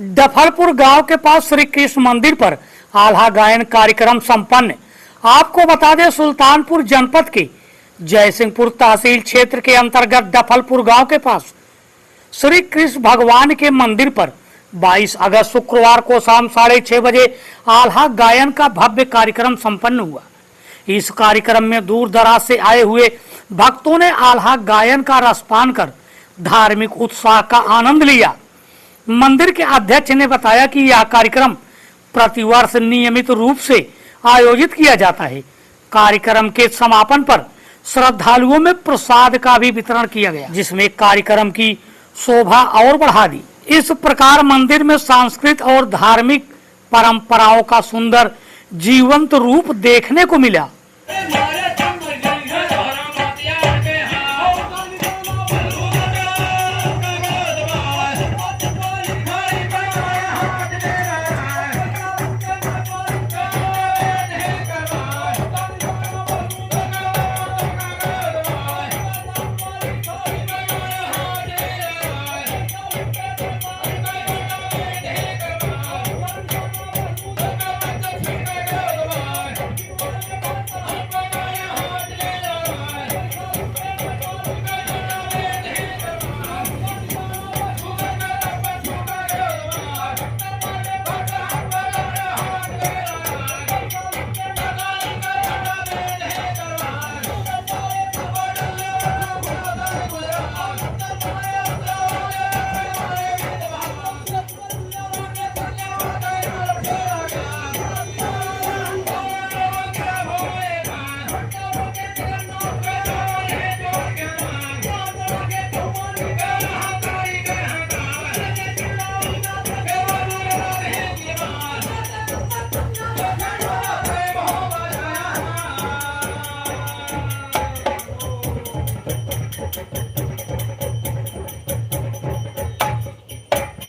डफलपुर गांव के पास श्री कृष्ण मंदिर पर आल्हा गायन कार्यक्रम संपन्न। आपको बता दें, सुल्तानपुर जनपद के जयसिंहपुर तहसील क्षेत्र के अंतर्गत डफलपुर गांव के पास श्री कृष्ण भगवान के मंदिर पर 22 अगस्त शुक्रवार को शाम 6:30 बजे आल्हा गायन का भव्य कार्यक्रम संपन्न हुआ। इस कार्यक्रम में दूर दराज से आए हुए भक्तों ने आल्हा गायन का रसपान कर धार्मिक उत्साह का आनंद लिया। मंदिर के अध्यक्ष ने बताया कि यह कार्यक्रम प्रतिवर्ष नियमित रूप से आयोजित किया जाता है। कार्यक्रम के समापन पर श्रद्धालुओं में प्रसाद का भी वितरण किया गया, जिसमें कार्यक्रम की शोभा और बढ़ा दी। इस प्रकार मंदिर में सांस्कृतिक और धार्मिक परंपराओं का सुंदर जीवंत रूप देखने को मिला।